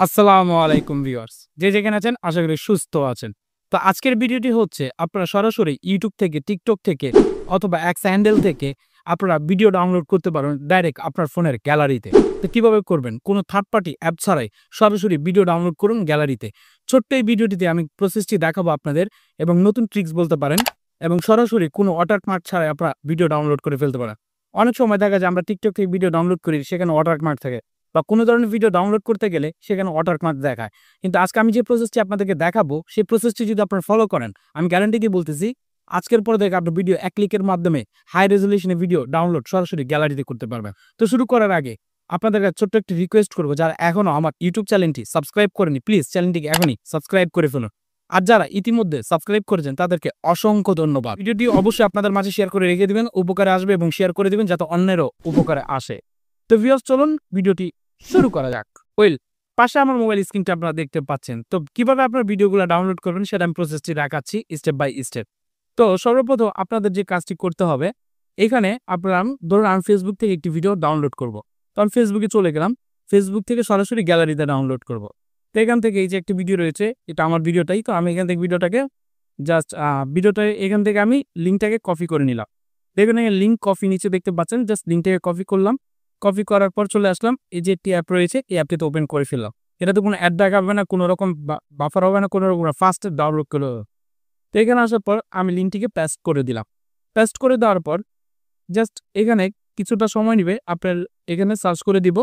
আসসালামু আলাইকুম ভিউয়ার্স, যে যেখানে আছেন আশা করি সুস্থ আছেন। তো আজকের ভিডিওটি হচ্ছে আপনারা সরাসরি ইউটিউব থেকে, টিকটক থেকে অথবা এক্স হ্যান্ডেল থেকে আপনারা ভিডিও ডাউনলোড করতে পারবেন ডাইরেক্ট আপনার ফোনের গ্যালারিতে। তো কিভাবে করবেন? কোনো থার্ড পার্টি অ্যাপ ছাড়াই সরাসরি ভিডিও ডাউনলোড করুন গ্যালারিতে। ছোট্ট এই ভিডিওটিতে আমি প্রসেসটি দেখাবো আপনাদের এবং নতুন ট্রিক্স বলতে পারেন এবং সরাসরি কোনো ওয়াটারমার্ক ছাড়াই আপনারা ভিডিও ডাউনলোড করে ফেলতে পারেন। অনেক সময় দেখা যায় আমরা টিকটক থেকে ভিডিও ডাউনলোড করি, সেখানে ওয়াটারমার্ক থাকে বা কোনো ধরনের ভিডিও ডাউনলোড করতে গেলে সেখানে ওয়াটারমার্ক দেখায়। কিন্তু আজকে আমি যে প্রসেসটি আপনাদেরকে দেখাবো, সেই প্রসেসটি যদি আপনারা ফলো করেন, আমি গ্যারান্টি দিয়ে বলতেছি, আজকের পর থেকে আপনার ভিডিও এক ক্লিকের মাধ্যমে হাই রেজলিউশনে ভিডিও ডাউনলোড সরাসরি গ্যালারিতে করতে পারবেন। তো শুরু করার আগে আপনাদের কাছে ছোট্ট একটি রিকোয়েস্ট করবো, যারা এখনো আমার ইউটিউব চ্যানেলটি সাবস্ক্রাইব করেনি, প্লিজ চ্যানেলটিকে এখনই সাবস্ক্রাইব করে ফেলুন। আর যারা ইতিমধ্যে সাবস্ক্রাইব করেছেন তাদেরকে অসংখ্য ধন্যবাদ। ভিডিওটি অবশ্যই আপনাদের মাঝে শেয়ার করে রেখে দিবেন, উপকারে আসবে এবং শেয়ার করে দিবেন যাতে অন্যেরও উপকারে আসে। তো ভিউয়ার্স, চলুন ভিডিওটি শুরু করা যাক। পাশে আমার মোবাইল স্ক্রিনটা আপনারা দেখতে পাচ্ছেন। তো কিভাবে আপনার ভিডিওগুলো ডাউনলোড করবেন সেটা আমি প্রসেসটি দেখাচ্ছি স্টেপ বাই স্টেপ। তো সর্বপ্রথম আপনাদের যে কাজটি করতে হবে, এখানে আপনারা ধরুন আমি ফেসবুক থেকে একটি ভিডিও ডাউনলোড করব। তো আমি ফেসবুকে চলে গেলাম, ফেসবুক থেকে সরাসরি গ্যালারিতে ডাউনলোড করব। তো এখান থেকে এই যে একটি ভিডিও রয়েছে, এটা আমার ভিডিওটাই। তো আমি এখান থেকে ভিডিওটাকে জাস্ট এখান থেকে আমি লিঙ্কটাকে কপি করে নিলাম। দেখুন এখানে লিঙ্ক কপি নিচে দেখতে পাচ্ছেন, জাস্ট লিঙ্কটাকে কপি করলাম। কপি করার পর চলে আসলাম, এই যে একটি অ্যাপ রয়েছে, এই অ্যাপটিতে ওপেন করে ফেললাম। এটাতে কোনো অ্যাড দেখাবে না, কোনো রকম বাফার হবে না, কোনো রকম ফাস্ট ডাউনলোড করে। তো এখানে আসার পর আমি লিঙ্কটিকে পেস্ট করে দিলাম। পেস্ট করে দেওয়ার পর জাস্ট এখানে কিছুটা সময় নিবে, আপনার এখানে সার্চ করে দিব।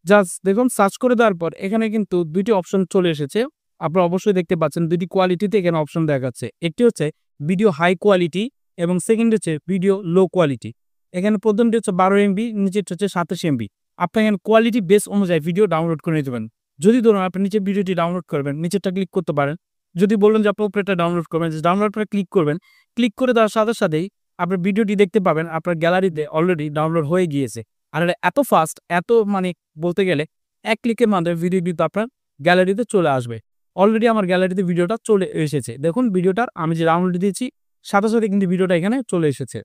জাস্ট দেখুন সার্চ করে দেওয়ার পর এখানে কিন্তু দুইটি অপশন চলে এসেছে। আপনারা অবশ্যই দেখতে পাচ্ছেন দুইটি কোয়ালিটিতে এখানে অপশন দেখাচ্ছে। একটি হচ্ছে ভিডিও হাই কোয়ালিটি এবং সেকেন্ড হচ্ছে ভিডিও লো কোয়ালিটি। এখানে প্রথমটি হচ্ছে 12 এমবি, নিচেরটা হচ্ছে 27 এমবি। আপনি এখানে কোয়ালিটি বেস অনুযায়ী ভিডিও ডাউনলোড করে নিতে পারেন। যদি ধরুন আপনি নিচে ভিডিওটি ডাউনলোড করবেন, নিচেরটা ক্লিক করতে পারেন। যদি বলেন যে আপনি উপরেরটা ডাউনলোড করবেন, ডাউনলোড করে ক্লিক করবেন। ক্লিক করে দেওয়ার সাথে সাথেই আপনার ভিডিওটি দেখতে পাবেন আপনার গ্যালারিতে অলরেডি ডাউনলোড হয়ে গিয়েছে। আর এটা এত ফাস্ট, এত মানে বলতে গেলে এক ক্লিকের মাধ্যমে ভিডিও কিন্তু আপনার গ্যালারিতে চলে আসবে। অলরেডি আমার গ্যালারিতে ভিডিওটা চলে এসেছে। দেখুন ভিডিওটার আমি যে ডাউনলোড দিয়েছি সাথে সাথে কিন্তু ভিডিওটা এখানে চলে এসেছে।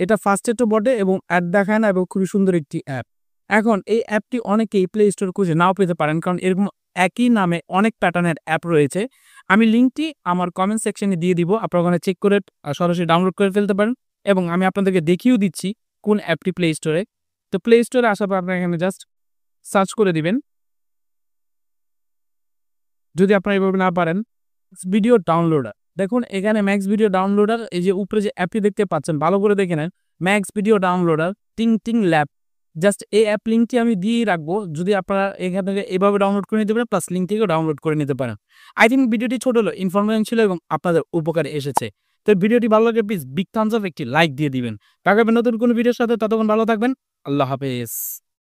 এটা ফাস্টেস্ট তো বটে এবং অ্যাড দেখায় না এবং খুবই সুন্দর একটি অ্যাপ। এখন এই অ্যাপটি অনেকেই প্লে স্টোর খুঁজে নাও পেতে পারেন, কারণ এরকম একই নামে অনেক প্যাটার্নের অ্যাপ রয়েছে। আমি লিঙ্কটি আমার কমেন্ট সেকশনে দিয়ে দিব, আপনারা ওখানে চেক করে সরাসরি ডাউনলোড করে ফেলতে পারেন এবং আমি আপনাদেরকে দেখিয়েও দিচ্ছি কোন অ্যাপটি প্লে স্টোরে। তো প্লে স্টোরে আসার পর আপনারা এখানে জাস্ট সার্চ করে দিবেন। যদি আপনারা এভাবে না পারেন, ভিডিও ডাউনলোডার, দেখুন এখানে ম্যাক্স ভিডিও ডাউনলোডার, এই যে উপরে যে অ্যাপটি দেখতে পাচ্ছেন ভালো করে দেখে নেন, ম্যাক্স ভিডিও ডাউনলোডার টিং টিং ল্যাব। জাস্ট এই অ্যাপ লিঙ্কটি আমি দিয়েই রাখবো, যদি আপনারা এখান থেকে এভাবে ডাউনলোড করে নিতে পারেন, প্লাস লিঙ্ক থেকেও ডাউনলোড করে নিতে পারেন। আই থিঙ্ক ভিডিওটি ছোট হলো ইনফরমেশন ছিল এবং আপনাদের উপকারে এসেছে। তো ভিডিওটি ভালো লাগে প্লিজ বিগ থামস আপ একটি লাইক দিয়ে দিবেন। দেখা হবে নতুন কোনো ভিডিওর সাথে, ততক্ষণ ভালো থাকবেন। আল্লাহ হাফেজ।